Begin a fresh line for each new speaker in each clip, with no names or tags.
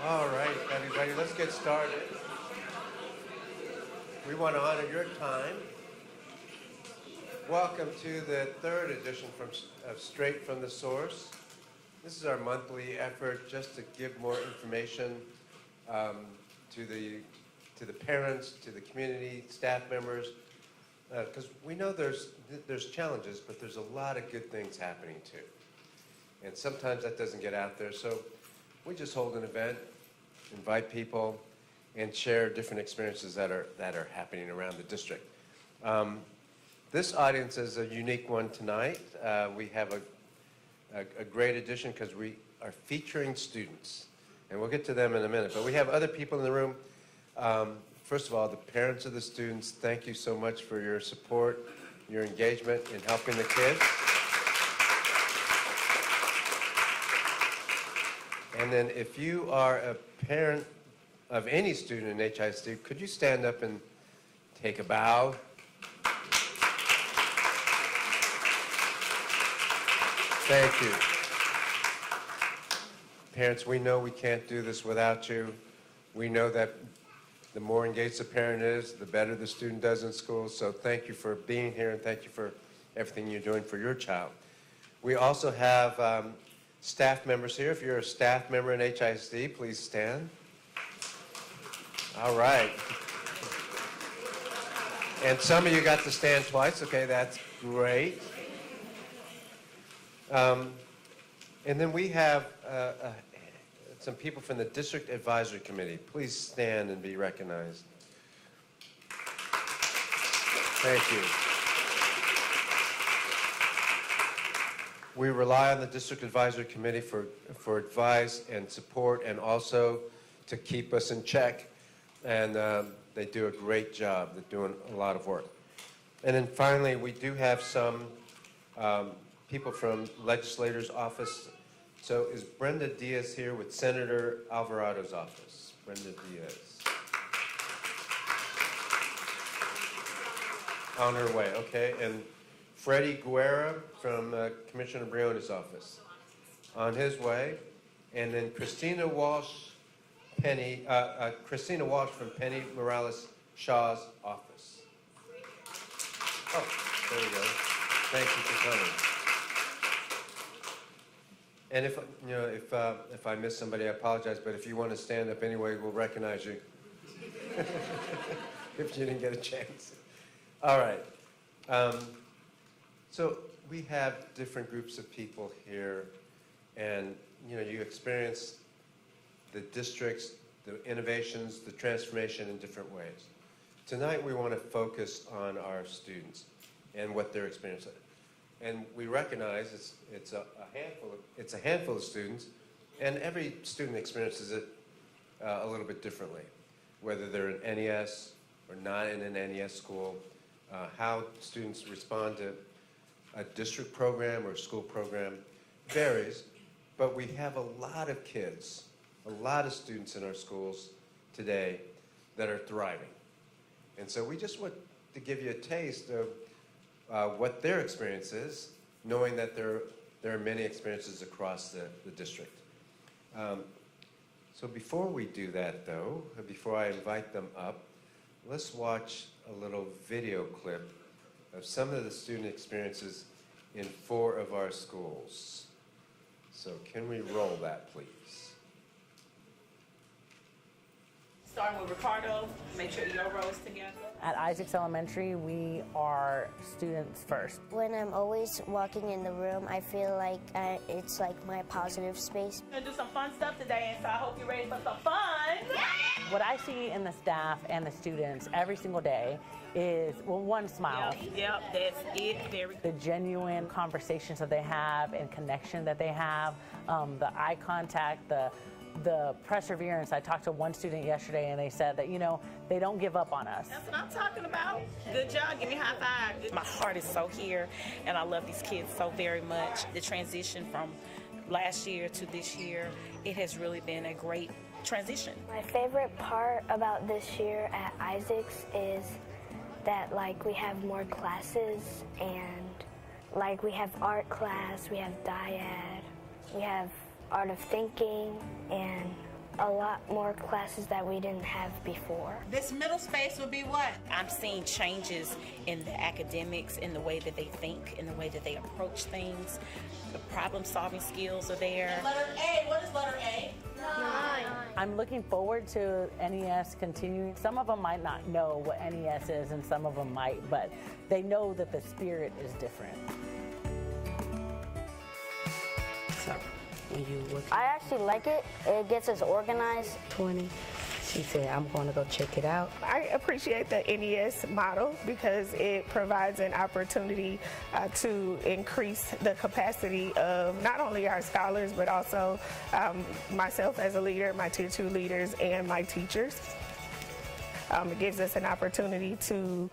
All right, everybody, let's get started. We want to honor your time. Welcome to the third edition of Straight from the Source. This is our monthly effort just to give more information to the parents, to the community, staff members, because we know there's challenges, but there's a lot of good things happening too. And sometimes that doesn't get out there, so we just hold an event, invite people, and share different experiences that are happening around the district. This audience is a unique one tonight. We have a great addition because we are featuring students, and we'll get to them in a minute. But we have other people in the room. First of all, the parents of the students, thank you so much for your support, your engagement in helping the kids. And then if you are a parent of any student in HISD, could you stand up and take a bow? Thank you. Parents, we know we can't do this without you. We know that the more engaged the parent is, the better the student does in school. So thank you for being here, and thank you for everything you're doing for your child. We also have staff members here. If you're a staff member in HISD, please stand. All right. And some of you got to stand twice. Okay, that's great. And then we have some people from the District Advisory Committee. Please stand and be recognized. Thank you. We rely on the District Advisory Committee for advice and support, and also to keep us in check. And they do a great job. They're doing a lot of work. And then finally, we do have some people from legislators' office. So is Brenda Diaz here with Senator Alvarado's office? Brenda Diaz. On her way, okay. And Freddie Guerra from Commissioner Briones' office. On his way. And then Christina Walsh from Penny Morales Shaw's office. Oh, there you go. Thank you for coming. And if I miss somebody, I apologize. But if you want to stand up anyway, we'll recognize you. If you didn't get a chance. All right. So we have different groups of people here, and you experience the districts, the innovations, the transformation in different ways. Tonight we want to focus on our students and what they're experiencing. And we recognize it's a handful of students, and every student experiences it a little bit differently, whether they're in NES or not in an NES school, how students respond to a district program or school program varies, but we have a lot of kids, a lot of students in our schools today that are thriving. And so we just want to give you a taste of what their experience is, knowing that there are many experiences across the district. So before we do that, though, before I invite them up, let's watch a little video clip of some of the student experiences in 4 of our schools. So can we roll that, please?
Starting with Ricardo, make sure your rows together.
At Isaacs Elementary, we are students first.
When I'm always walking in the room, I feel like it's like my positive space.
We're gonna do some fun stuff today, and so I hope you're ready for some fun.
What I see in the staff and the students every single day is, well, one, smile.
Yep, that's it.
The genuine conversations that they have and connection that they have, the eye contact, the perseverance. I talked to one student yesterday, and they said that, they don't give up on us.
That's what I'm talking about. Good job. Give me a high five.
My heart is so here, and I love these kids so very much. The transition from last year to this year, it has really been a great transition.
My favorite part about this year at Isaacs is that, we have more classes, and, we have art class, we have dyad, we have art of thinking, and a lot more classes that we didn't have before.
This middle space would be what?
I'm seeing changes in the academics, in the way that they think, in the way that they approach things. The problem-solving skills are there.
Letter A, what is letter A?
I'm looking forward to NES continuing. Some of them might not know what NES is and some of them might, but they know that the spirit is different.
So, when you look
I actually like it. It gets us organized.
20, she said, I'm going to go check it out.
I appreciate the NES model because it provides an opportunity to increase the capacity of not only our scholars, but also myself as a leader, my Tier 2 leaders, and my teachers. It gives us an opportunity to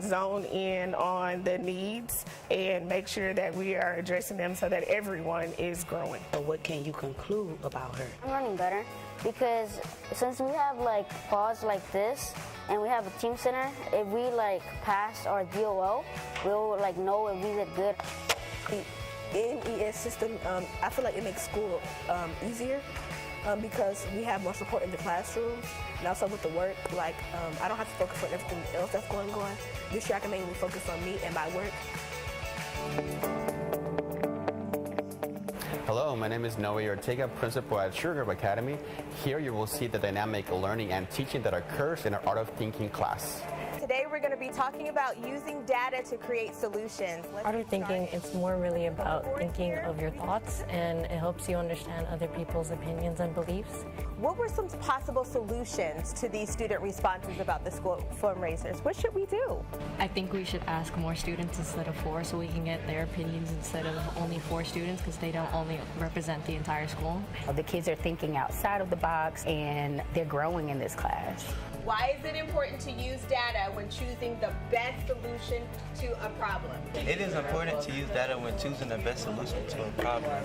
zone in on the needs and make sure that we are addressing them so that everyone is growing.
So what can you conclude about her?
I'm learning better because since we have like pause like this and we have a team center, if we like pass our DOL, we'll like know if we did good.
The NES system, I feel like it makes school easier because we have more support in the classrooms and also with the work. Like, I don't have to focus on everything else that's going on. This year I can mainly focus on me and my work.
Hello, my name is Noe Ortega, principal at Sugar Grove Academy. Here you will see the dynamic learning and teaching that occurs in our Art of Thinking class.
Today we're going to be talking about using data to create solutions.
Art of thinking, it's more really about thinking of your thoughts, and it helps you understand other people's opinions and beliefs.
What were some possible solutions to these student responses about the school fundraisers? What should we do?
I think we should ask more students instead of 4 so we can get their opinions instead of only 4 students because they don't only represent the entire school.
The kids are thinking outside of the box and they're growing in this class.
Why is it important to use data when choosing the best solution to a problem?
It is important to use data when choosing the best solution to a problem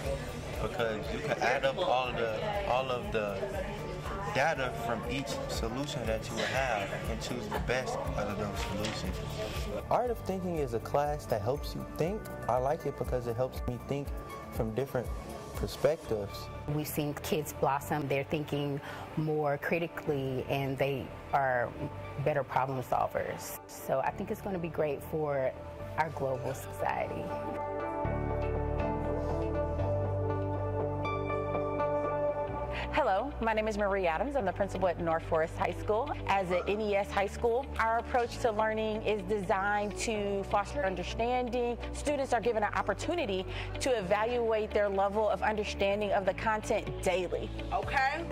because you can add up all of the data from each solution that you will have and choose the best out of those solutions. Art of Thinking is a class that helps you think. I like it because it helps me think from different perspectives.
We've seen kids blossom. They're thinking more critically and they are better problem solvers. So I think it's going to be great for our global society.
Hello, my name is Marie Adams. I'm the principal at North Forest High School. As an NES high school, our approach to learning is designed to foster understanding. Students are given an opportunity to evaluate their level of understanding of the content daily.
Okay.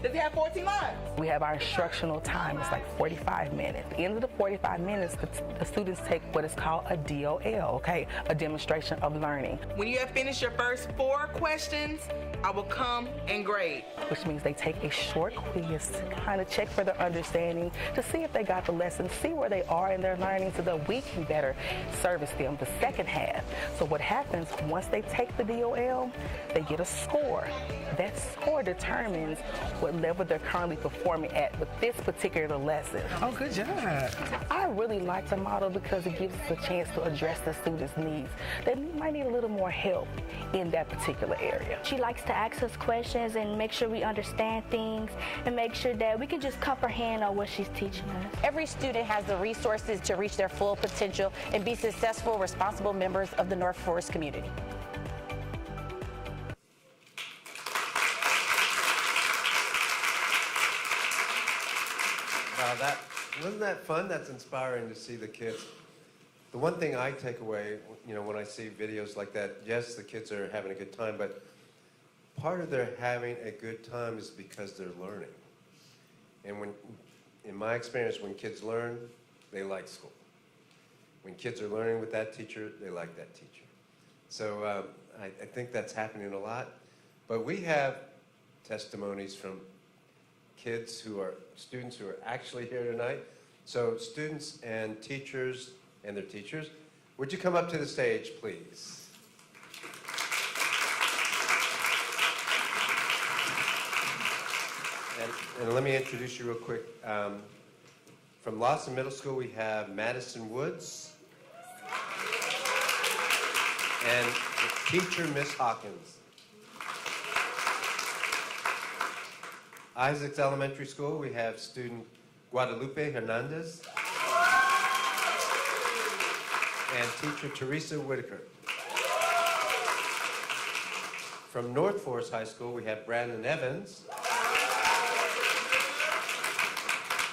Does it have 14 lines?
We have our instructional time. It's like 45 minutes. At the end of the 45 minutes, the students take what is called a DOL, okay? A demonstration of learning.
When you have finished your first 4 questions, I will come and grade.
Which means they take a short quiz to kind of check for their understanding, to see if they got the lesson, see where they are in their learning so that we can better service them the second half. So what happens, once they take the DOL, they get a score. That score determines what level they're currently performing at with this particular lesson.
Oh, good job.
I really like the model because it gives us a chance to address the students' needs. They might need a little more help in that particular area.
She likes to ask us questions and make sure we understand things and make sure that we can just comprehend on what she's teaching us.
Every student has the resources to reach their full potential and be successful, responsible members of the North Forest community.
Wow, wasn't that fun? That's inspiring to see the kids. The one thing I take away, when I see videos like that, yes, the kids are having a good time, but part of their having a good time is because they're learning. And in my experience, when kids learn, they like school. When kids are learning with that teacher, they like that teacher. So I think that's happening a lot. But we have testimonies from students who are actually here tonight. So students and teachers and their teachers, would you come up to the stage, please? And let me introduce you real quick. From Lawson Middle School, we have Madison Woods and the teacher, Miss Hawkins. Isaacs Elementary School, we have student Guadalupe Hernandez and teacher Teresa Whitaker. From North Forest High School, we have Brandon Evans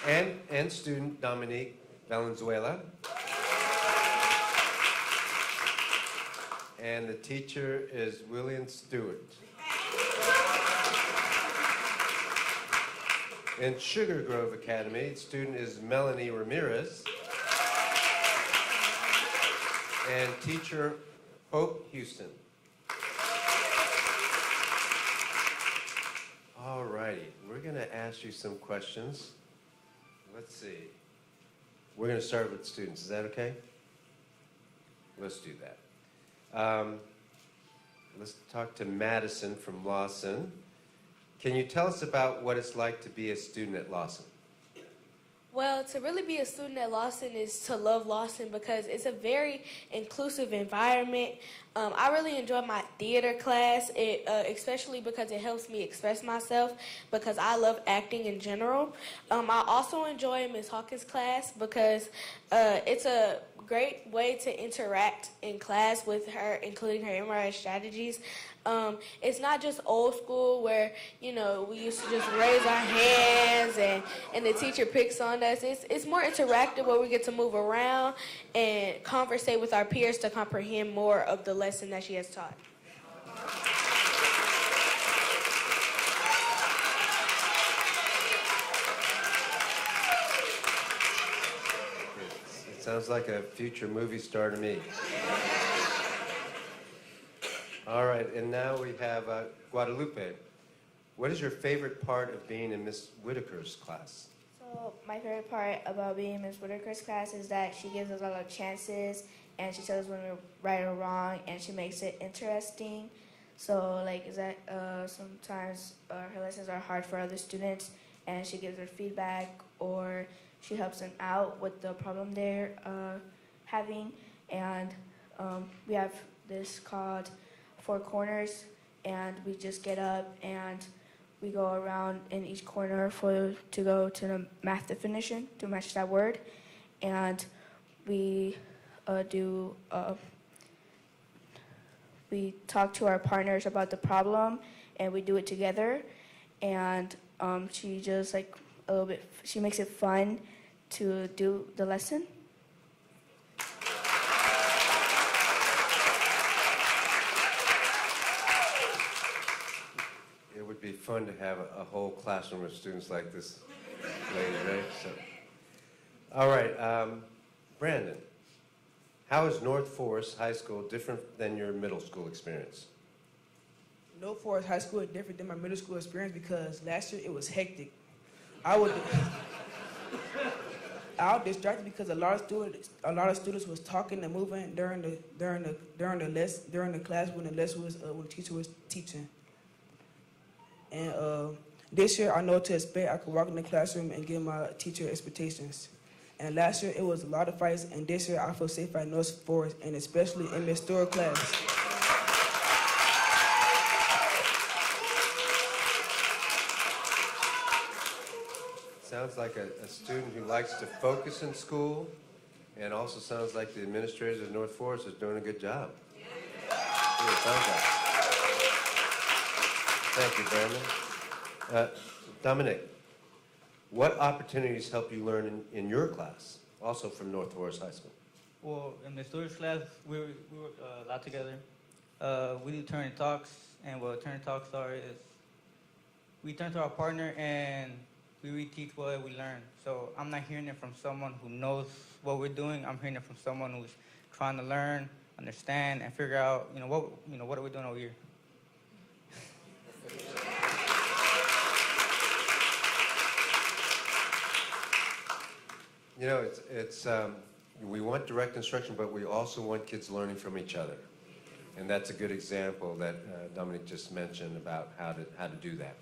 and student Dominique Valenzuela. And the teacher is William Stewart. In Sugar Grove Academy, the student is Melanie Ramirez. And teacher Hope Houston. All righty, we're going to ask you some questions. Let's see. We're going to start with students. Is that okay? Let's do that. Let's talk to Madison from Lawson. Can you tell us about what it's like to be a student at Lawson?
Well, to really be a student at Lawson is to love Lawson because it's a very inclusive environment. I really enjoy my theater class, especially because it helps me express myself because I love acting in general. I also enjoy Ms. Hawkins' class because it's a great way to interact in class with her, including her MRI strategies. It's not just old school where, you know, we used to just raise our hands and the teacher picks on us. It's more interactive where we get to move around and conversate with our peers to comprehend more of the lesson that she has taught.
It sounds like a future movie star to me. All right, and now we have Guadalupe. What is your favorite part of being in Miss Whitaker's class?
So my favorite part about being in Miss Whitaker's class is that she gives us a lot of chances and she tells us when we're right or wrong and she makes it interesting. So like is that sometimes her lessons are hard for other students and she gives her feedback or she helps them out with the problem they're having. And we have this called Four Corners, and we just get up and we go around in each corner to go to the math definition to match that word, and we we talk to our partners about the problem, and we do it together, and she just like a little bit. She makes it fun to do the lesson.
It would be fun to have a whole classroom of students like this lady, right? So, all right, Brandon, how is North Forest High School different than your middle school experience?
North Forest High School is different than my middle school experience because last year it was hectic. I was distracted because a lot of students was talking and moving during the class when the teacher was teaching. And this year I know what to expect. I could walk in the classroom and give my teacher expectations. And last year it was a lot of fights, and this year I feel safe at North Forest, and especially in Miss Stewart's class.
Sounds like a student who likes to focus in school, and also sounds like the administrators of North Forest are doing a good job. Yeah, it sounds like. Thank you, Brandon. Dominic, what opportunities help you learn in your class, also from North Forest High School?
Well, in the storage class, we work a lot together. We do turn talks, and what turn talks are is we turn to our partner and we reteach what we learn. So I'm not hearing it from someone who knows what we're doing. I'm hearing it from someone who's trying to learn, understand, and figure out, what are we doing over here.
You know, we want direct instruction, but we also want kids learning from each other. And that's a good example that Dominic just mentioned about how to do that.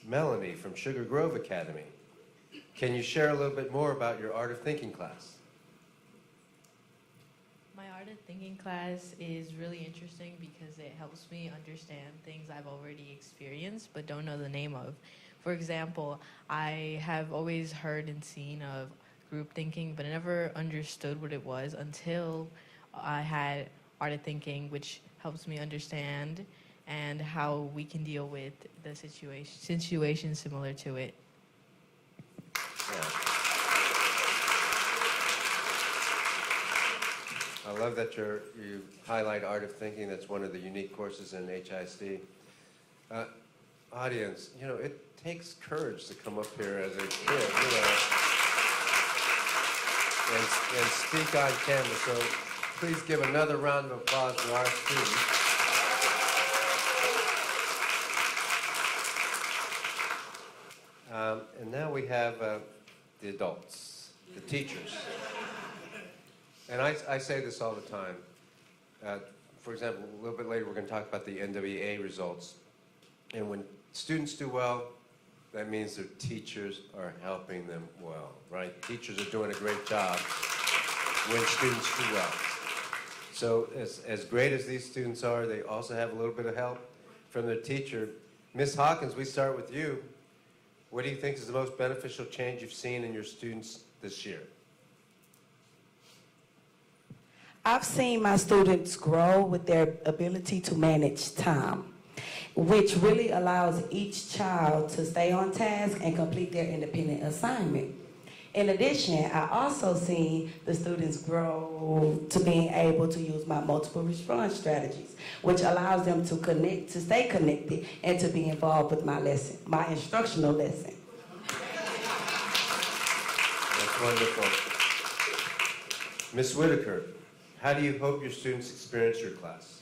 Melanie from Sugar Grove Academy, can you share a little bit more about your Art of Thinking class?
My
art of thinking class is really interesting because it helps me understand things I've already experienced but don't know the name of. For example, I have always heard and seen of group thinking, but I never understood what it was until I had art of thinking, which helps me understand and how we can deal with the situation similar to it.
I love that you highlight art of thinking. That's one of the unique courses in HISD. Audience, you know, it takes courage to come up here as a kid, you know, and speak on camera. So please give another round of applause to our students. And now we have the adults, the teachers. And I say this all the time. For example, a little bit later we're going to talk about the NWA results. And when students do well, that means their teachers are helping them well, right? Teachers are doing a great job when students do well. So as great as these students are, they also have a little bit of help from their teacher. Ms. Hawkins, we start with you. What do you think is the most beneficial change you've seen in your students this year?
I've seen my students grow with their ability to manage time, which really allows each child to stay on task and complete their independent assignment. In addition, I also seen the students grow to being able to use my multiple response strategies, which allows them to connect, to stay connected, and to be involved with my lesson, my instructional lesson.
That's wonderful. Ms. Whitaker, how do you hope your students experience your class?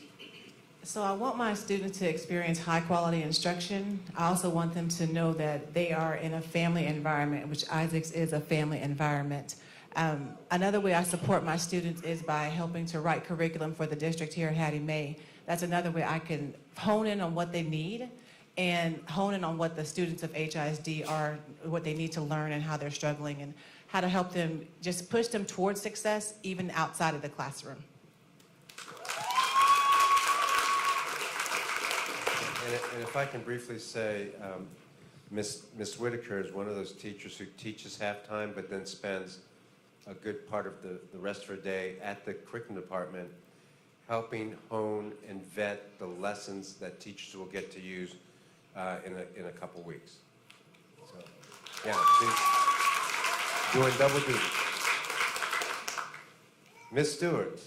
So I want my students to experience high quality instruction. I also want them to know that they are in a family environment, which Isaacs is a family environment. Another way I support my students is by helping to write curriculum for the district here at Hattie Mae. That's another way I can hone in on what they need and hone in on what the students of HISD are, what they need to learn and how they're struggling and how to help them, just push them towards success even outside of the classroom.
And if I can briefly say, Ms. Whitaker is one of those teachers who teaches half-time but then spends a good part of the rest of her day at the curriculum department helping hone and vet the lessons that teachers will get to use in a couple weeks. So, yeah, she's doing double duty. Ms. Stewart,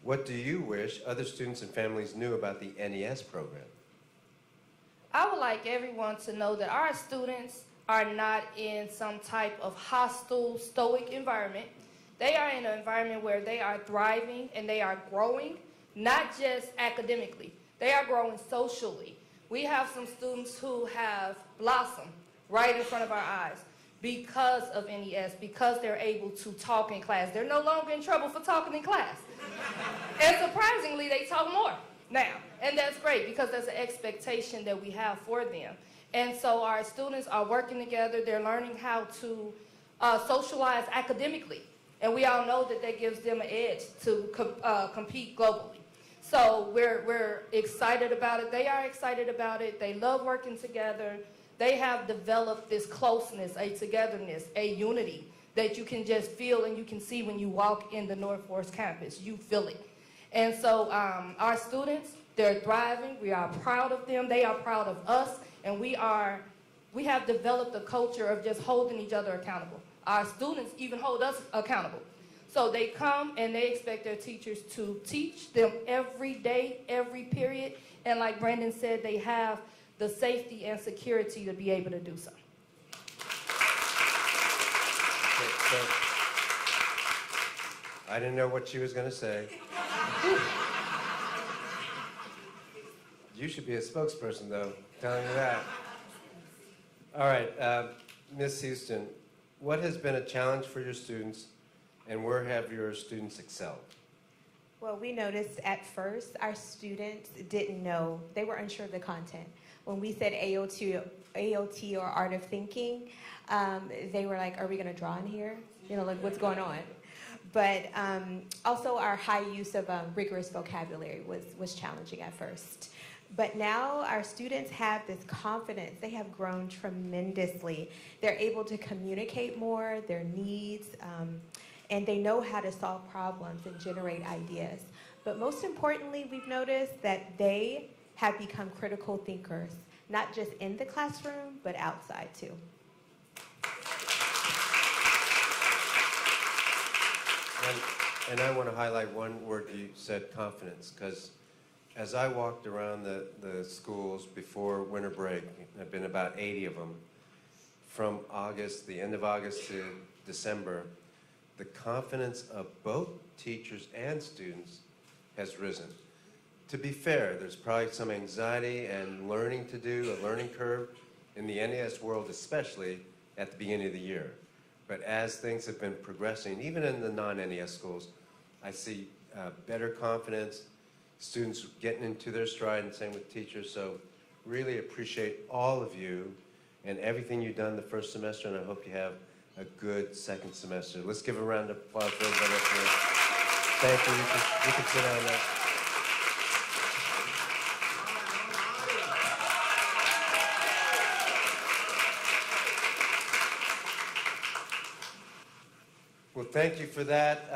what do you wish other students and families knew about the NES program?
I would like everyone to know that our students are not in some type of hostile, stoic environment. They are in an environment where they are thriving and they are growing, not just academically. They are growing socially. We have some students who have blossomed right in front of our eyes because of NES, because they're able to talk in class. They're no longer in trouble for talking in class. And surprisingly, they talk more now. And that's great because there's an expectation that we have for them. And so our students are working together. They're learning how to socialize academically. And we all know that that gives them an edge to compete globally. So we're excited about it. They are excited about it. They love working together. They have developed this closeness, a togetherness, a unity that you can just feel and you can see when you walk in the North Forest campus. You feel it. And so our students, they're thriving. We are proud of them. They are proud of us. And we have developed a culture of just holding each other accountable. Our students even hold us accountable. So they come and they expect their teachers to teach them every day, every period. And like Brandon said, they have the safety and security to be able to do so.
Okay, so I didn't know what she was going to say. You should be a spokesperson, though, telling you that. All right, Ms. Houston, what has been a challenge for your students, and where have your students excelled?
Well, we noticed at first our students didn't know, they were unsure of the content. When we said AOT or art of thinking, they were like, are we going to draw in here? You know, like what's going on? But also our high use of rigorous vocabulary was challenging at first. But now our students have this confidence. They have grown tremendously. They're able to communicate more, their needs, and they know how to solve problems and generate ideas. But most importantly, we've noticed that they have become critical thinkers, not just in the classroom, but outside too.
And I want to highlight one word you said, confidence, because as I walked around the schools before winter break, there have been about 80 of them, from August, the end of August to December, the confidence of both teachers and students has risen. To be fair, there's probably some anxiety and learning to do, a learning curve in the NES world, especially at the beginning of the year. But as things have been progressing, even in the non-NES schools, I see better confidence, students getting into their stride, and same with teachers. So really appreciate all of you and everything you've done the first semester, and I hope you have a good second semester. Let's give a round of applause for everybody up here. Thank you. You can sit down now. Well, thank you for that,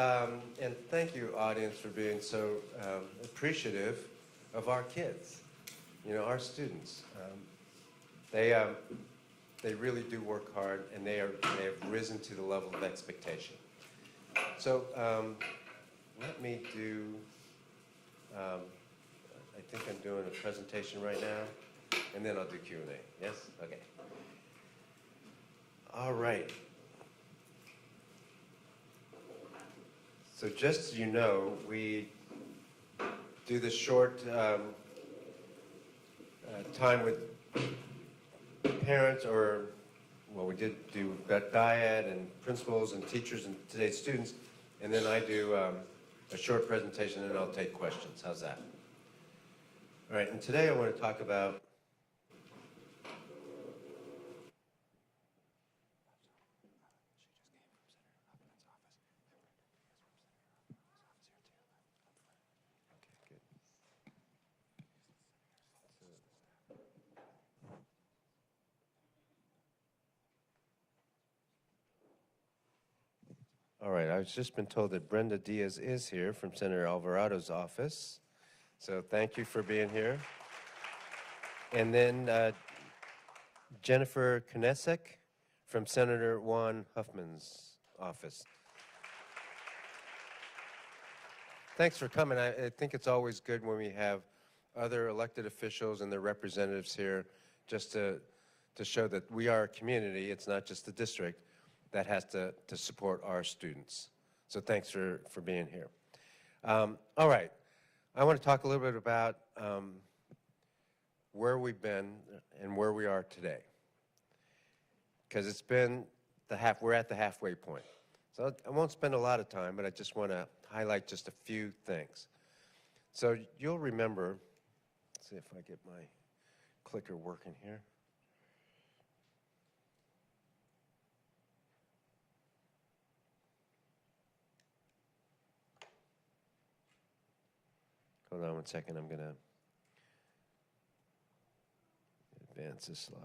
and thank you, audience, for being so appreciative of our kids, you know, our students. They really do work hard, and they have risen to the level of expectation. So let me do, I think I'm doing a presentation right now, and then I'll do Q&A. Yes? Okay. All right. So just so you know, we do this short time with parents, or, well, we did do diet and principals and teachers and today's students, and then I do a short presentation and I'll take questions. How's that? All right, and today I want to talk about All right, I've just been told that Brenda Diaz is here from Senator Alvarado's office. So thank you for being here. And then Jennifer Knesek from Senator Juan Huffman's office. Thanks for coming. I think it's always good when we have other elected officials and their representatives here, just to show that we are a community. It's not just the district that has to support our students. So thanks for being here. All right, I want to talk a little bit about where we've been and where we are today. Because it's been we're at the halfway point. So I won't spend a lot of time, but I just want to highlight just a few things. So you'll remember, let's see if I get my clicker working here. Hold on one second, I'm going to advance this slide.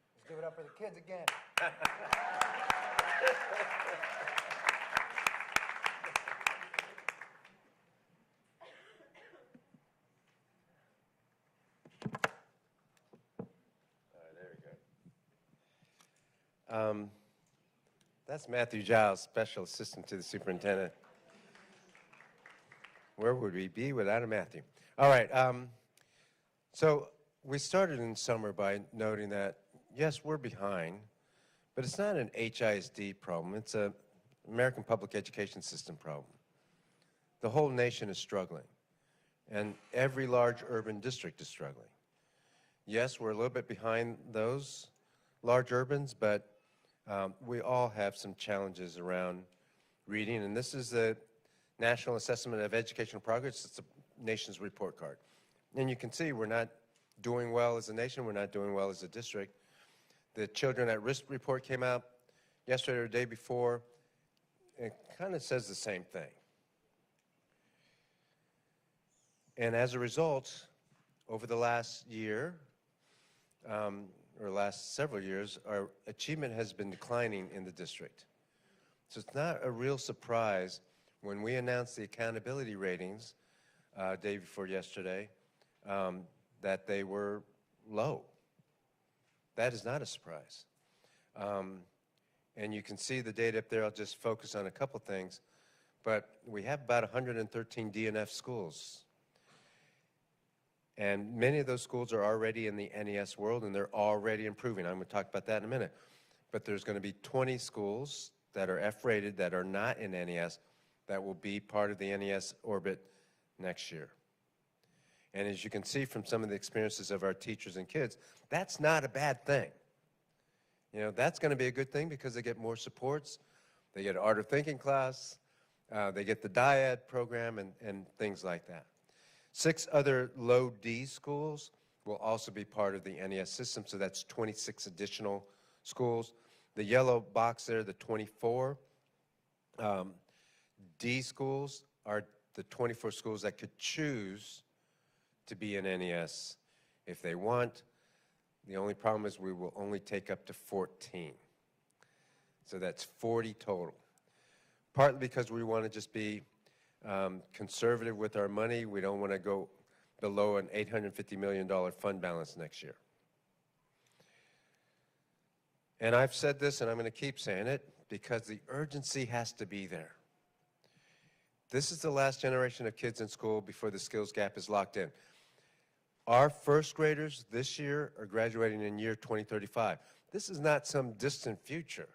Let's give it up for the kids again.
That's Matthew Giles, Special Assistant to the Superintendent. Where would we be without a Matthew? All right, so we started in summer by noting that, yes, we're behind, but it's not an HISD problem. It's an American public education system problem. The whole nation is struggling, and every large urban district is struggling. Yes, we're a little bit behind those large urbans, but we all have some challenges around reading, and this is the National Assessment of Educational Progress. It's the nation's report card. And you can see we're not doing well as a nation, we're not doing well as a district. The Children at Risk report came out yesterday or the day before. It kind of says the same thing. And as a result, over the last year, or last several years, our achievement has been declining in the district. So it's not a real surprise when we announced the accountability ratings day before yesterday that they were low. That is not a surprise. And you can see the data up there. I'll just focus on a couple things. But we have about 113 DNF schools. And many of those schools are already in the NES world, and they're already improving. I'm going to talk about that in a minute. But there's going to be 20 schools that are F-rated that are not in NES that will be part of the NES orbit next year. And as you can see from some of the experiences of our teachers and kids, that's not a bad thing. You know, that's going to be a good thing because they get more supports. They get an Art of Thinking class. They get the DIAD program and things like that. 6 other low D schools will also be part of the NES system, so that's 26 additional schools. The yellow box there, the 24 D schools are the 24 schools that could choose to be in NES if they want. The only problem is we will only take up to 14. So that's 40 total. Partly because we want to just be conservative with our money. We don't want to go below an $850 million fund balance next year. And I've said this, and I'm going to keep saying it, because the urgency has to be there. This is the last generation of kids in school before the skills gap is locked in. Our first graders this year are graduating in year 2035. This is not some distant future.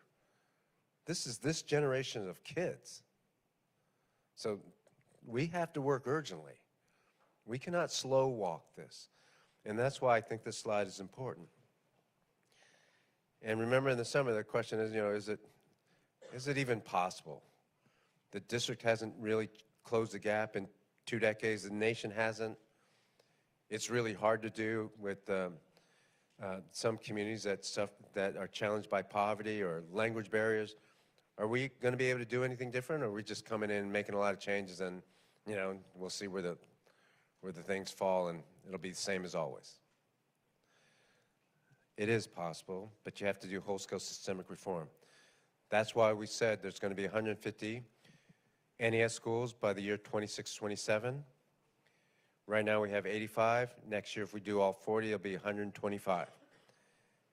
This is this generation of kids. So we have to work urgently. We cannot slow walk this. And that's why I think this slide is important. And remember in the summer, the question is, you know, is it even possible? The district hasn't really closed the gap in 2 decades. The nation hasn't. It's really hard to do with some communities that are challenged by poverty or language barriers. Are we going to be able to do anything different, or are we just coming in and making a lot of changes and, you know, we'll see where the things fall and it'll be the same as always? It is possible, but you have to do whole-scale systemic reform. That's why we said there's going to be 150 NES schools by the year 26-27. Right now we have 85. Next year, if we do all 40, it'll be 125.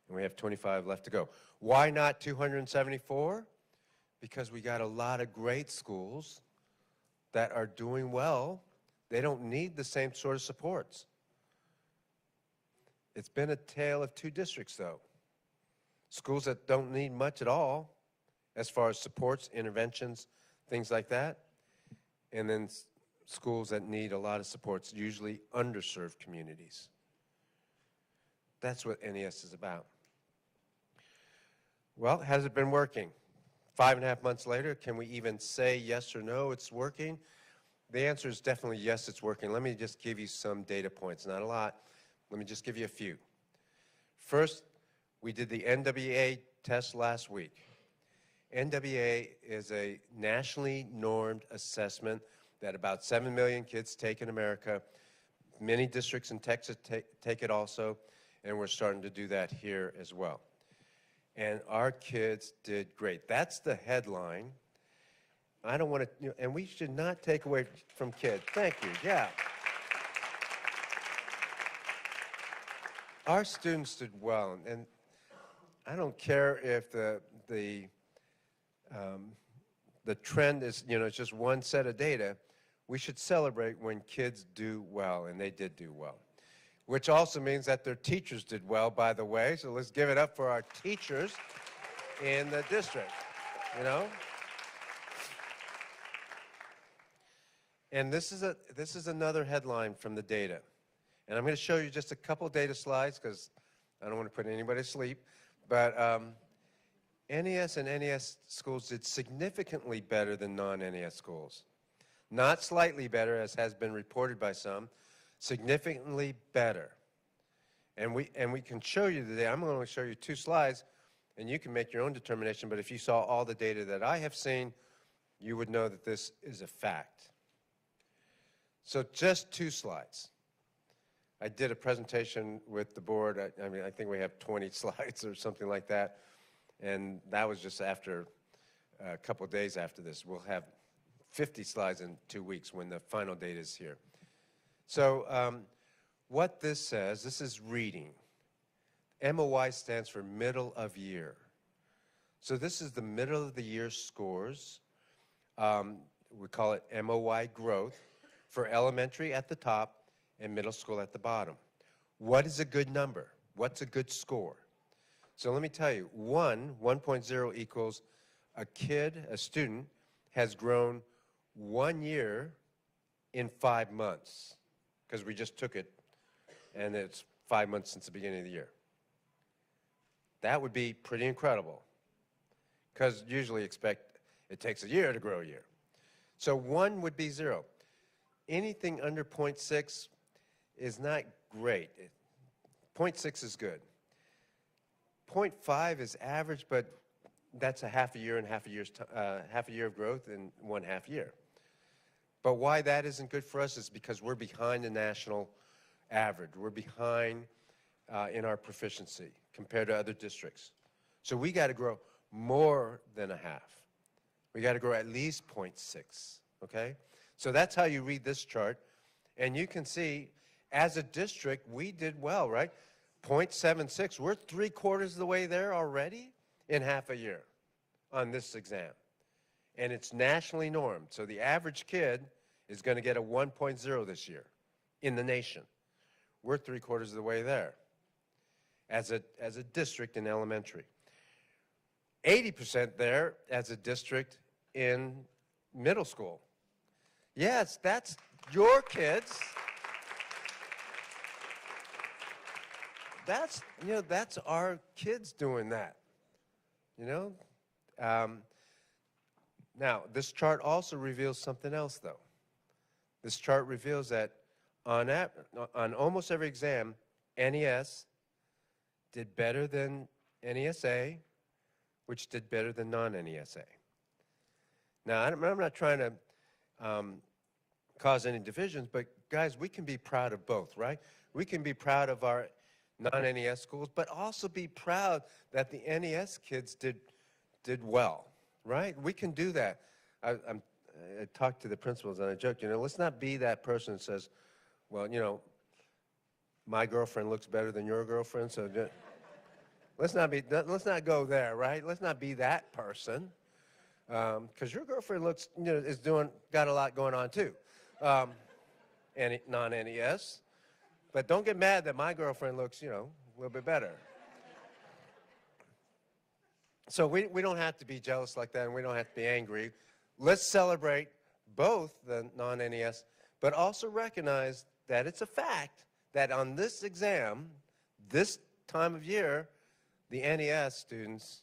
And we have 25 left to go. Why not 274? Because we got a lot of great schools that are doing well. They don't need the same sort of supports. It's been a tale of 2 districts, though. Schools that don't need much at all, as far as supports, interventions, things like that. And then schools that need a lot of supports, usually underserved communities. That's what NES is about. Well, has it been working? 5.5 months later, can we even say yes or no it's working? The answer is definitely yes, it's working. Let me just give you some data points, not a lot. Let me just give you a few. First, we did the NWEA test last week. NWEA is a nationally normed assessment that about 7 million kids take in America. Many districts in Texas take it also, and we're starting to do that here as well. And our kids did great. That's the headline. I don't want to, and we should not take away from kids. Thank you, yeah. Our students did well, and I don't care if the trend is, you know, it's just one set of data. We should celebrate when kids do well, and they did do well. Which also means that their teachers did well, by the way. So let's give it up for our teachers in the district, you know? And this is another headline from the data. And I'm going to show you just a couple data slides because I don't want to put anybody to sleep. But NES and NES schools did significantly better than non-NES schools. Not slightly better, as has been reported by some, significantly better. And we can show you today, I'm going to show you 2 slides, and you can make your own determination, but if you saw all the data that I have seen, you would know that this is a fact. So just 2 slides. I did a presentation with the board. I mean, I think we have 20 slides or something like that, and that was just after a couple of days after this. We'll have 50 slides in 2 weeks when the final data is here. So what this says, this is reading. MOI stands for middle of year. So this is the middle of the year scores. We call it MOI growth for elementary at the top and middle school at the bottom. What is a good number? What's a good score? So let me tell you, 1.0 equals a kid, a student, has grown 1 year in 5 months, because we just took it, and it's 5 months since the beginning of the year. That would be pretty incredible, because usually expect it takes a year to grow a year. So 1 would be 0. Anything under 0.6 is not great. 0.6 is good. 0.5 is average, but that's a half a year and half a year of growth in 1/2 year. But why that isn't good for us is because we're behind the national average. We're behind in our proficiency compared to other districts. So we got to grow more than a half. We got to grow at least 0.6, okay? So that's how you read this chart. And you can see, as a district, we did well, right? 0.76, we're 3/4 of the way there already in half a year on this exam. And it's nationally normed. So the average kid is going to get a 1.0 this year in the nation. We're 3/4 of the way there as a district in elementary. 80% there as a district in middle school. Yes, that's your kids. That's, you know, that's our kids doing that, you know? Now, this chart also reveals something else, though. This chart reveals that on almost every exam, NES did better than NESA, which did better than non-NESA. Now, I'm not trying to cause any divisions, but guys, we can be proud of both, right? We can be proud of our non-NES schools, but also be proud that the NES kids did well, right? We can do that. I talked to the principals and I joked, you know, let's not be that person that says, well, you know, my girlfriend looks better than your girlfriend, so let's not go there, right? Let's not be that person, because your girlfriend looks, you know, got a lot going on too, non-NES. But don't get mad that my girlfriend looks, you know, a little bit better. So we don't have to be jealous like that, and we don't have to be angry. Let's celebrate both the non-NES, but also recognize that it's a fact that on this exam, this time of year, the NES students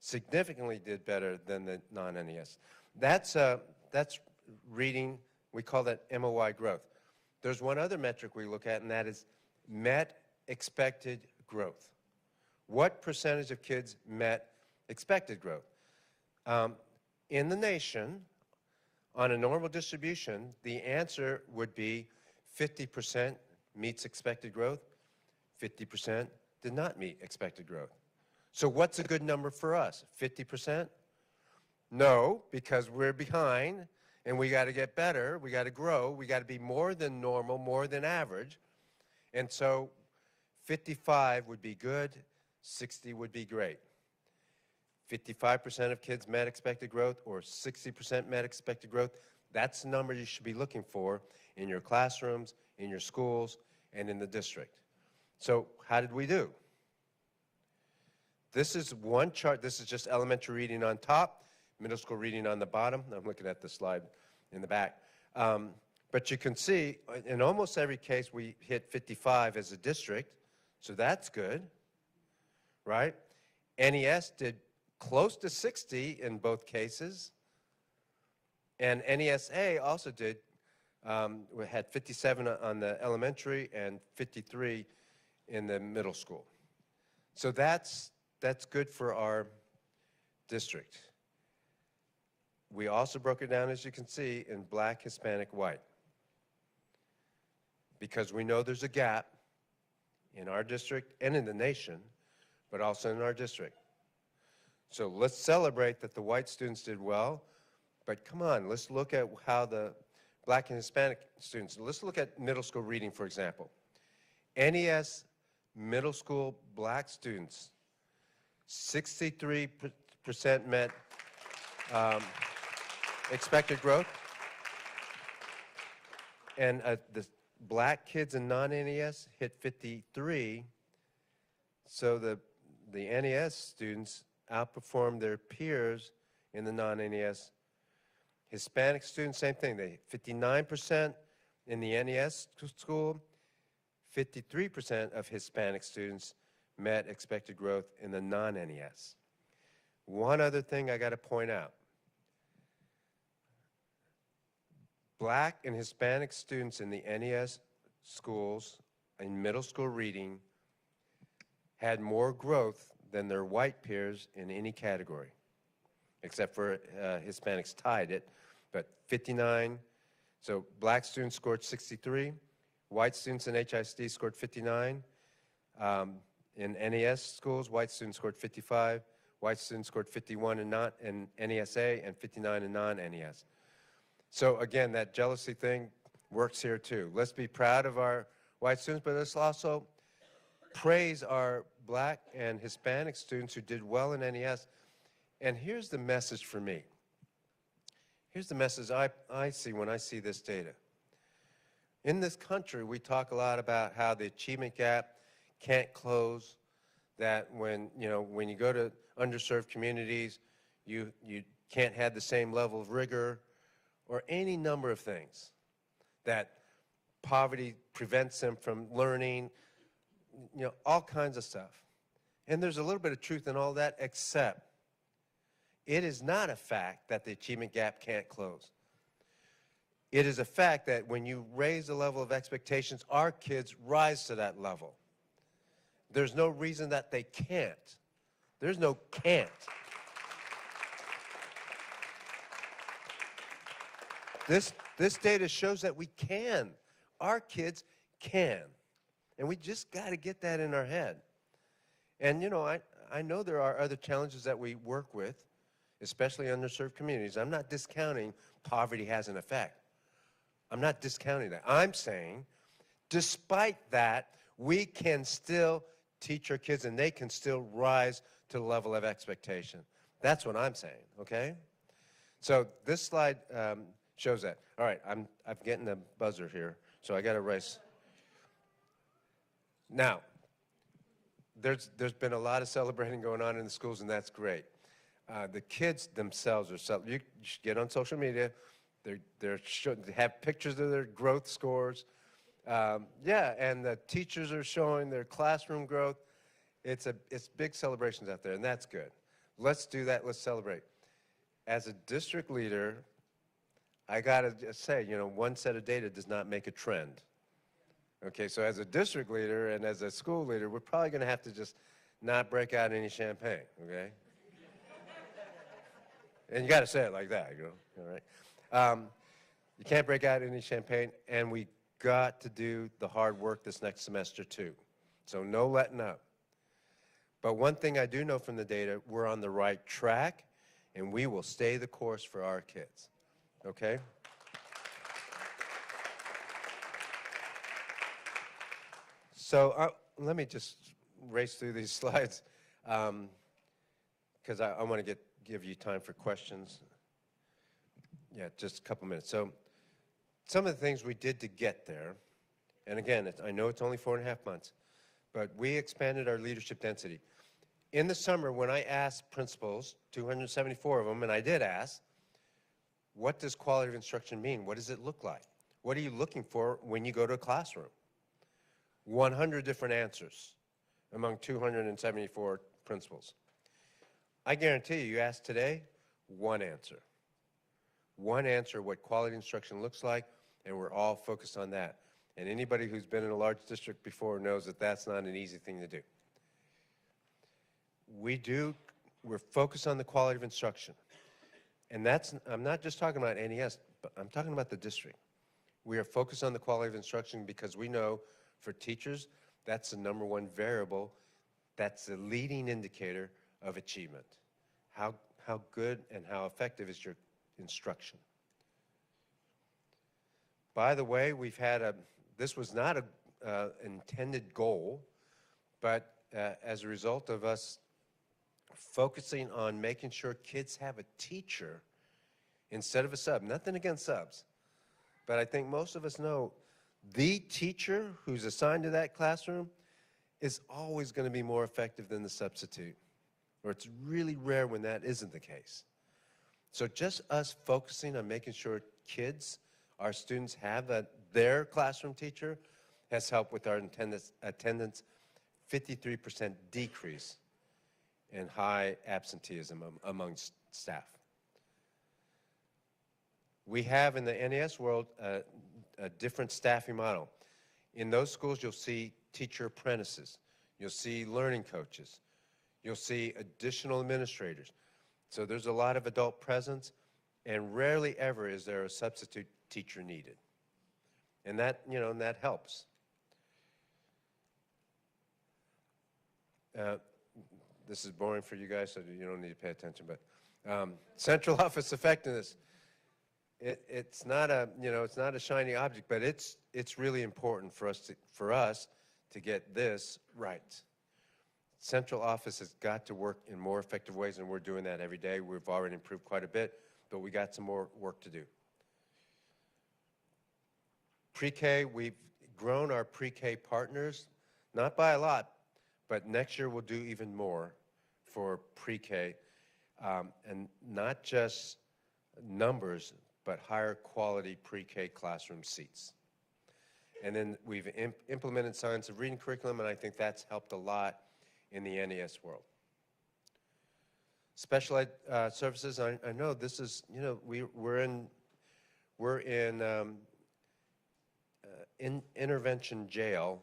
significantly did better than the non-NES. That's reading, we call that MOI growth. There's one other metric we look at, and that is met expected growth. What percentage of kids met expected growth? In the nation, on a normal distribution, the answer would be 50% meets expected growth, 50% did not meet expected growth. So what's a good number for us? 50%? No, because we're behind, and we got to get better, we got to grow, we got to be more than normal, more than average. And so 55 would be good, 60 would be great. 55% of kids met expected growth or 60% met expected growth. That's the number you should be looking for in your classrooms, in your schools, and in the district. So how did we do? This is one chart. This is just elementary reading on top, middle school reading on the bottom. I'm looking at the slide in the back. But you can see, in almost every case, we hit 55 as a district, so that's good, right? NES did close to 60 in both cases, and NESA also did, we had 57 on the elementary and 53 in the middle school. So that's good for our district. We also broke it down, as you can see, in black, Hispanic, white. Because we know there's a gap in our district and in the nation, but also in our district. So let's celebrate that the white students did well, but come on, let's look at how the black and Hispanic students, let's look at middle school reading, for example. NES middle school black students, 63% met expected growth, and the black kids in non-NES hit 53, so the NES students outperformed their peers in the non-NES. Hispanic students, same thing, they 59% in the NES school, 53% of Hispanic students met expected growth in the non-NES. One other thing I got to point out. Black and Hispanic students in the NES schools in middle school reading had more growth than their white peers in any category, except for Hispanics tied it, but 59. So black students scored 63, white students in HISD scored 59. In NES schools, white students scored 55, white students scored 51 in NESA and 59 in non-NES. So again, that jealousy thing works here too. Let's be proud of our white students, but let's also praise our black and Hispanic students who did well in NES. And here's the message for me. Here's the message I see when I see this data. In this country, we talk a lot about how the achievement gap can't close, that when you go to underserved communities, you can't have the same level of rigor, or any number of things, that poverty prevents them from learning, all kinds of stuff. And there's a little bit of truth in all that, except it is not a fact that the achievement gap can't close. It is a fact that when you raise the level of expectations, our kids rise to that level. There's no reason that they can't. There's no can't. This data shows that we can. Our kids can. And we just got to get that in our head. And, I know there are other challenges that we work with, especially underserved communities. I'm not discounting poverty has an effect. I'm not discounting that. I'm saying, despite that, we can still teach our kids and they can still rise to the level of expectation. That's what I'm saying, okay? So this slide shows that. All right, I'm getting the buzzer here, so I got to race. Now, there's been a lot of celebrating going on in the schools, and that's great. The kids themselves are you should get on social media. They have pictures of their growth scores. Yeah, and the teachers are showing their classroom growth. It's big celebrations out there, and that's good. Let's do that. Let's celebrate. As a district leader, I got to just say, one set of data does not make a trend. Okay, so as a district leader and as a school leader, we're probably going to have to just not break out any champagne, okay? And you got to say it like that, all right? You can't break out any champagne, and we got to do the hard work this next semester too. So no letting up. But one thing I do know from the data, we're on the right track, and we will stay the course for our kids, okay? So let me just race through these slides because I want to give you time for questions. Yeah, just a couple minutes. So some of the things we did to get there, and again, I know it's only 4.5 months, but we expanded our leadership density. In the summer, when I asked principals, 274 of them, and I did ask, what does quality of instruction mean? What does it look like? What are you looking for when you go to a classroom? 100 different answers among 274 principals. I guarantee you ask today, one answer. One answer what quality instruction looks like, and we're all focused on that. And anybody who's been in a large district before knows that that's not an easy thing to do. We're focused on the quality of instruction. And I'm not just talking about NES, but I'm talking about the district. We are focused on the quality of instruction because we know for teachers, that's the #1 variable. That's the leading indicator of achievement. How good and how effective is your instruction? By the way, this was not an intended goal, but as a result of us focusing on making sure kids have a teacher instead of a sub. Nothing against subs, but I think most of us know the teacher who's assigned to that classroom is always going to be more effective than the substitute, or it's really rare when that isn't the case. So just us focusing on making sure kids, our students, have their classroom teacher has helped with our attendance 53% decrease in high absenteeism among staff. We have in the NES world a different staffing model. In those schools, you'll see teacher apprentices. You'll see learning coaches. You'll see additional administrators. So there's a lot of adult presence, and rarely ever is there a substitute teacher needed. And that, and that helps. This is boring for you guys, so you don't need to pay attention, but central office effectiveness. It's not a shiny object, but it's really important for us to get this right. Central office has got to work in more effective ways, and we're doing that every day. We've already improved quite a bit, but we got some more work to do. Pre-K, we've grown our pre-K partners, not by a lot, but next year we'll do even more for pre-K, and not just numbers, but higher quality pre-K classroom seats. And then we've implemented science of reading curriculum, and I think that's helped a lot in the NES world. Special ed services, I know this is, we're in intervention jail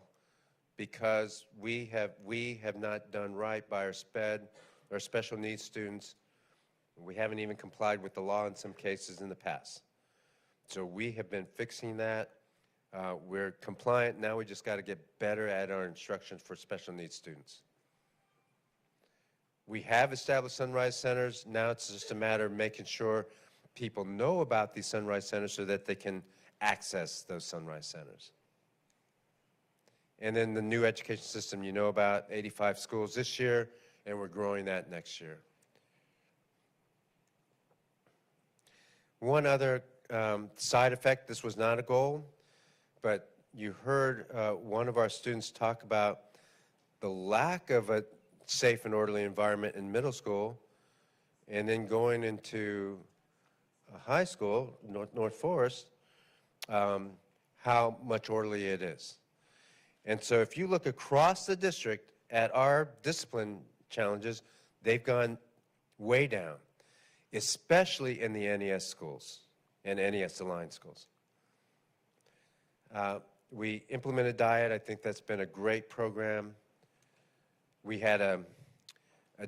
because we have not done right by our special needs students. We haven't even complied with the law in some cases in the past. So we have been fixing that. We're compliant. Now we just got to get better at our instruction for special needs students. We have established Sunrise Centers. Now it's just a matter of making sure people know about these Sunrise Centers so that they can access those Sunrise Centers. And then the new education system, you know about 85 schools this year, and we're growing that next year. One other side effect, this was not a goal, but you heard one of our students talk about the lack of a safe and orderly environment in middle school, and then going into high school, North Forest, how much orderly it is. And so if you look across the district at our discipline challenges, they've gone way down, especially in the NES schools and NES-aligned schools. We implemented DIET. I think that's been a great program. We had a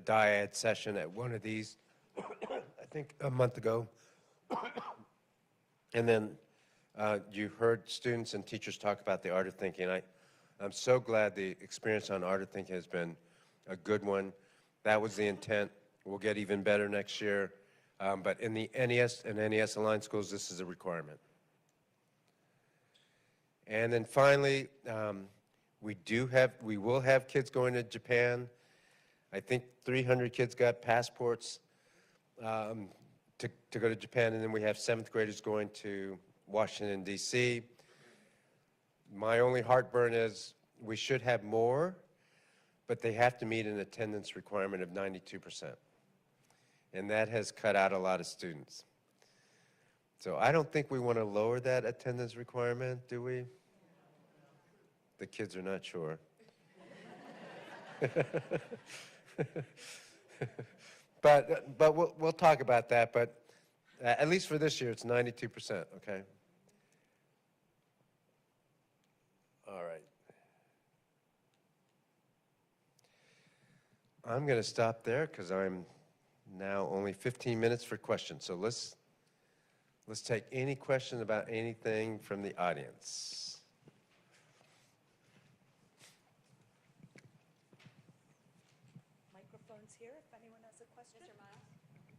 DIET session at one of these, I think a month ago. And then you heard students and teachers talk about the art of thinking. I'm so glad the experience on art of thinking has been a good one. That was the intent. We'll get even better next year. But in the NES and NES-aligned schools, this is a requirement. And then finally, we will have kids going to Japan. I think 300 kids got passports to go to Japan, and then we have 7th graders going to Washington, D.C. My only heartburn is we should have more, but they have to meet an attendance requirement of 92%. And that has cut out a lot of students. So I don't think we want to lower that attendance requirement, do we? The kids are not sure. But we'll talk about that. But at least for this year, it's 92%, okay? All right. I'm going to stop there because I'm now only 15 minutes for questions. So let's take any question about anything from the audience.
Microphone's here if anyone has a question. Mr. Miles?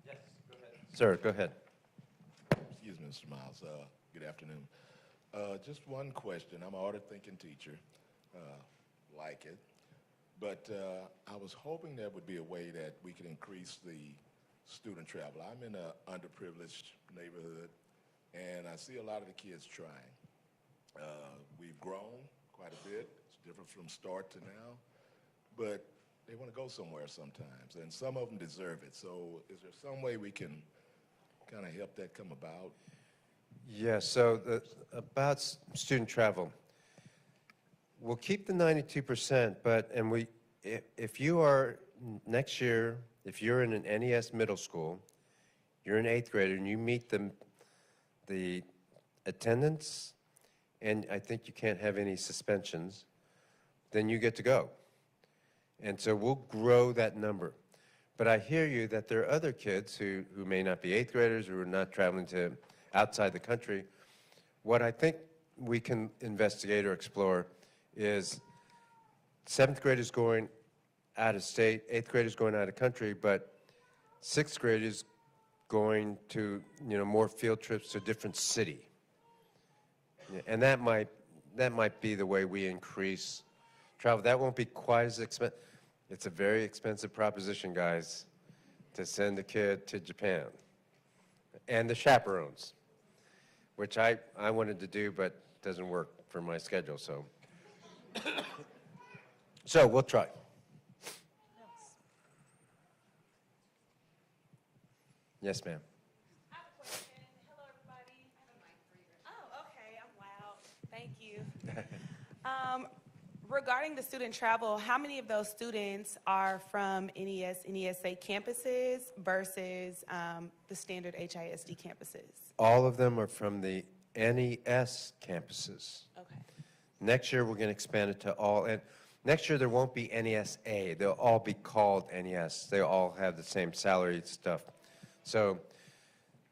Yes, go ahead. Sir, go ahead.
Excuse me, Mr. Miles. Good afternoon. Just one question. I'm an art of thinking teacher. Like it. But I was hoping there would be a way that we could increase the student travel. I'm in an underprivileged neighborhood, and I see a lot of the kids trying. We've grown quite a bit. It's different from start to now. But they want to go somewhere sometimes, and some of them deserve it. So is there some way we can kind of help that come about?
Yeah, so about student travel. We'll keep the 92%, but if you are next year, if you're in an NES middle school, you're an 8th grader and you meet the attendance, and I think you can't have any suspensions, then you get to go. And so we'll grow that number. But I hear you that there are other kids who may not be 8th graders, who are not traveling to outside the country. What I think we can investigate or explore is 7th graders going out of state, 8th graders going out of country, but 6th graders going to, more field trips to a different city. And that might be the way we increase travel. That won't be quite as expensive. It's a very expensive proposition, guys, to send a kid to Japan. And the chaperones, which I wanted to do, but doesn't work for my schedule, so. So we'll try. Yes, ma'am.
I have a question. Hello, everybody. I have a mic for you. Oh, okay. I'm loud. Thank you. Regarding the student travel, how many of those students are from NES, NESA campuses versus the standard HISD campuses?
All of them are from the NES campuses.
Okay.
Next year, we're going to expand it to all. And next year, there won't be NESA. They'll all be called NES. They all have the same salary stuff. So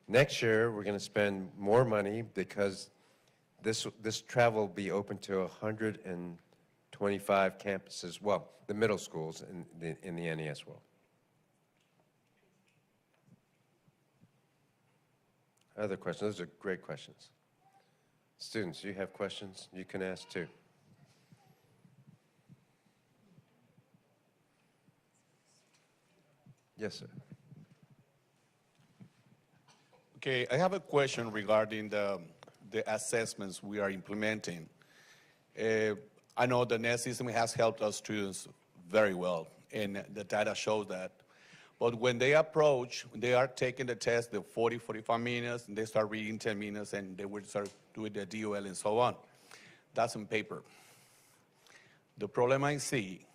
next year, we're going to spend more money because this travel will be open to 125 campuses. Well, the middle schools in the NES world. Other questions? Those are great questions. Students, you have questions? You can ask too. Yes, sir.
Okay, I have a question regarding the assessments we are implementing. I know the NES system has helped our students very well, and the data shows that. But when they approach, they are taking the test, the 40, 45 minutes, and they start reading 10 minutes, and they will start doing the DOL and so on. That's on paper. The problem I see,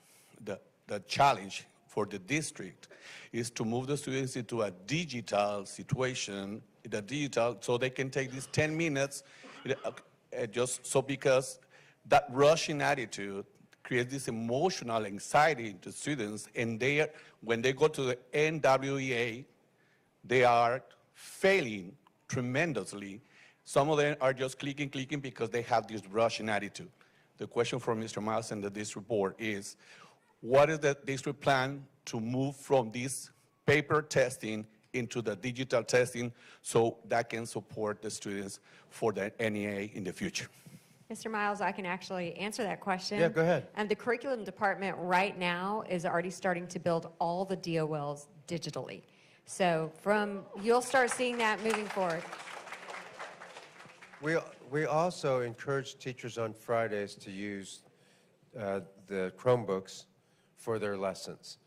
the challenge for the district is to move the students into a digital situation, so they can take these 10 minutes, just so because that rushing attitude creates this emotional anxiety to students, and when they go to the NWEA, they are failing tremendously. Some of them are just clicking because they have this rushing attitude. The question for Mr. Miles and the district board is, what is the district plan to move from this paper testing into the digital testing so that can support the students for the NEA in the future?
Mr. Miles, I can actually answer that question.
Yeah, go ahead.
And the curriculum department right now is already starting to build all the DOLs digitally. So you'll start seeing that moving forward.
We also encourage teachers on Fridays to use the Chromebooks for their lessons.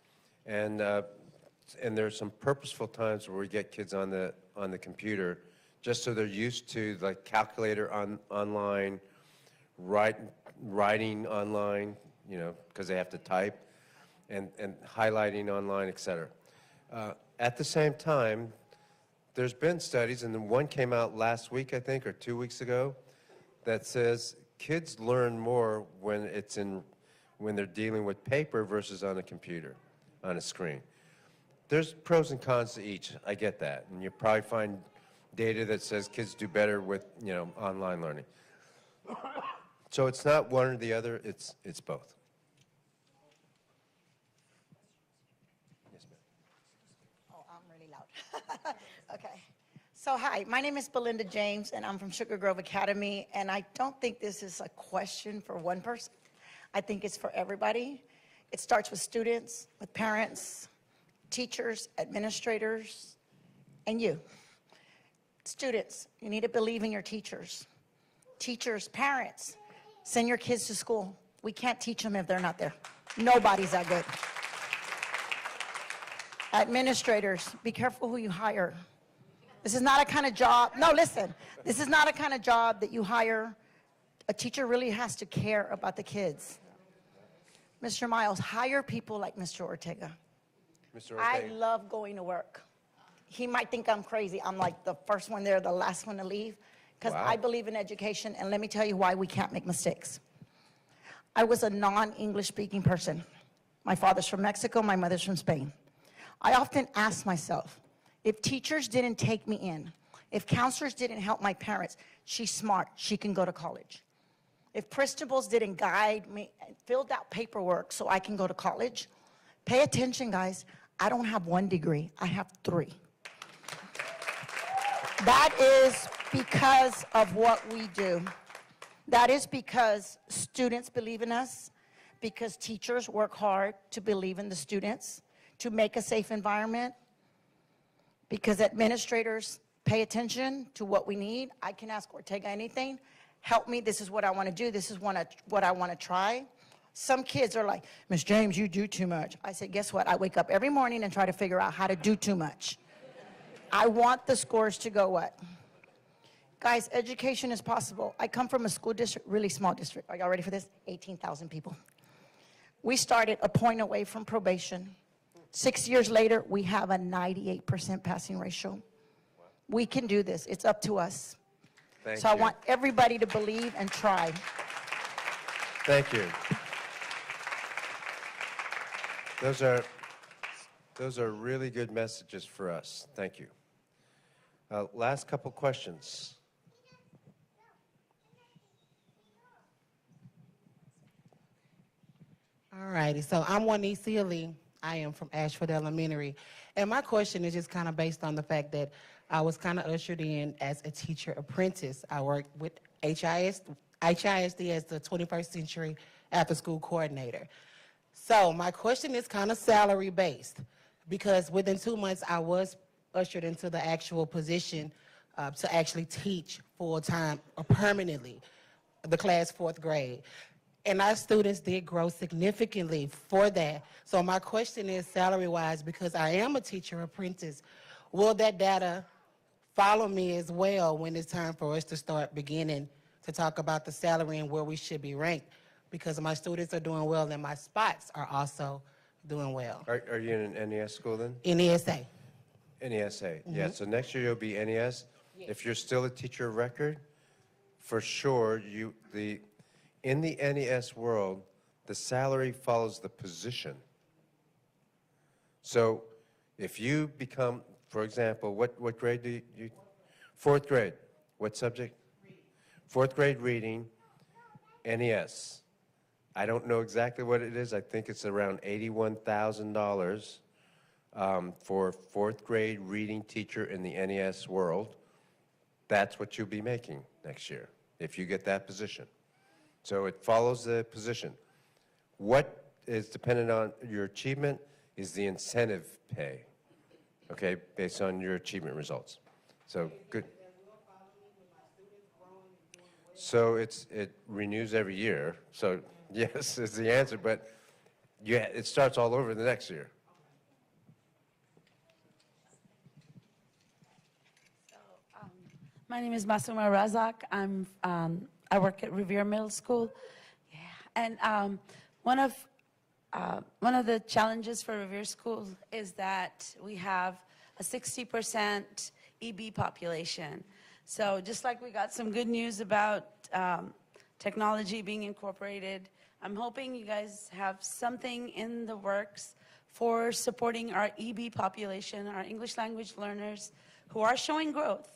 And there's some purposeful times where we get kids on the computer just so they're used to like calculator online, writing online, you know, because they have to type, and highlighting online, et cetera. At the same time, there's been studies, and then one came out last week, I think, or 2 weeks ago, that says kids learn more when they're dealing with paper versus on a computer, on a screen. There's pros and cons to each. I get that, and you probably find data that says kids do better with, you know, online learning. So it's not one or the other. It's both.
Oh, I'm really loud. Okay. So hi, my name is Belinda James, and I'm from Sugar Grove Academy, and I don't think this is a question for one person. I think it's for everybody. It starts with students, with parents, teachers, administrators, and you. Students, you need to believe in your teachers. Teachers, parents, send your kids to school. We can't teach them if they're not there. Nobody's that good. Administrators, be careful who you hire. This is not a kind of job, no, listen, this is not a kind of job that you hire. A teacher really has to care about the kids. Mr. Miles, hire people like Mr. Ortega.
Mr. Ortega.
I love going to work. He might think I'm crazy. I'm like the first one there, the last one to leave, because
Wow.
I believe in education, and let me tell you why we can't make mistakes. I was a non-English speaking person. My father's from Mexico, my mother's from Spain. I often ask myself, if teachers didn't take me in, if counselors didn't help my parents, she's smart, she can go to college. If principals didn't guide me and filled out paperwork so I can go to college, pay attention, guys, I don't have 1 degree, I have 3. That is because of what we do. That is because students believe in us, because teachers work hard to believe in the students, to make a safe environment, because administrators pay attention to what we need. I can ask Ortega anything. Help me, this is what I want to do, this is what I want to try. Some kids are like, Ms. James, you do too much. I said, guess what? I wake up every morning and try to figure out how to do too much. I want the scores to go what? Guys, education is possible. I come from a school district, really small district. Are y'all ready for this? 18,000 people. We started a point away from probation. 6 years later, we have a 98% passing ratio. We can do this. It's up to us.
Thank
So
you.
I want everybody to believe and try.
Thank you. Those are really good messages for us. Thank you. Last couple questions.
All righty, so I'm Juanicia Lee. I am from Ashford Elementary. And my question is just kind of based on the fact that I was kind of ushered in as a teacher apprentice. I worked with HISD as the 21st Century After School Coordinator. So my question is kind of salary based, because within 2 months I was ushered into the actual position to actually teach full-time or permanently the class 4th grade. And our students did grow significantly for that. So my question is salary-wise, because I am a teacher apprentice, will that data follow me as well when it's time for us to start beginning to talk about the salary and where we should be ranked? Because my students are doing well and my spots are also doing well.
Are you in an NES school then?
NESA.
NESA, yeah. So next year you'll be NES. If you're still a teacher of record, for sure, in the NES world, the salary follows the position. So if you become, for example, what grade do you 4th grade. What subject? Reading. 4th grade reading, NES. I don't know exactly what it is. I think it's around $81,000 for 4th grade reading teacher in the NES world. That's what you'll be making next year if you get that position. So it follows the position. What is dependent on your achievement is the incentive pay, okay, based on your achievement results. So good. So it renews every year. So yes is the answer, but yeah, it starts all over the next year.
My name is Masuma Razak. I work at Revere Middle School. Yeah. And one of the challenges for Revere School is that we have a 60% EB population. So just like we got some good news about technology being incorporated, I'm hoping you guys have something in the works for supporting our EB population, our English language learners who are showing growth.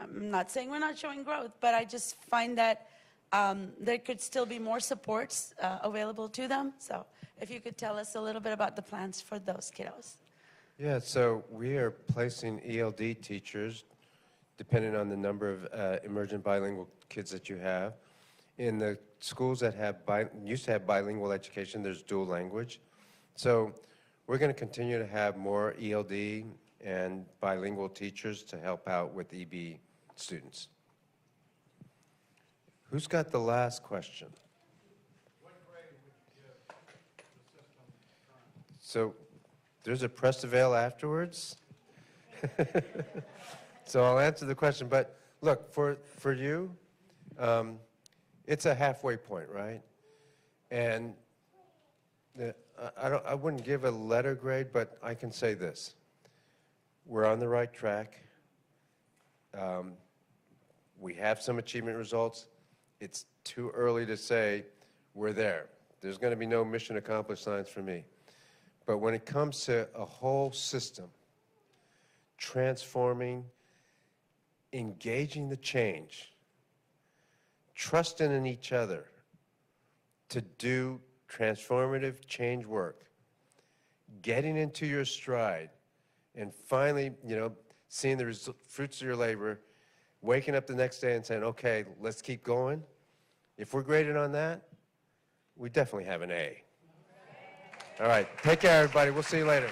I'm not saying we're not showing growth, but I just find that there could still be more supports available to them. So if you could tell us a little bit about the plans for those kiddos.
Yeah, so we are placing ELD teachers, depending on the number of emergent bilingual kids that you have. In the schools that have used to have bilingual education, there's dual language. So we're going to continue to have more ELD and bilingual teachers to help out with EB students. Who's got the last question? What grade would you give the system? So there's a press avail afterwards. So I'll answer the question. But look, for you, it's a halfway point, right? And I wouldn't give a letter grade, but I can say this. We're on the right track. We have some achievement results. It's too early to say we're there. There's going to be no mission accomplished signs for me. But when it comes to a whole system, transforming, engaging the change, trusting in each other to do transformative change work, getting into your stride, and finally, seeing the fruits of your labor, waking up the next day and saying, okay, let's keep going. If we're graded on that, we definitely have an A. All right, take care, everybody. We'll see you later.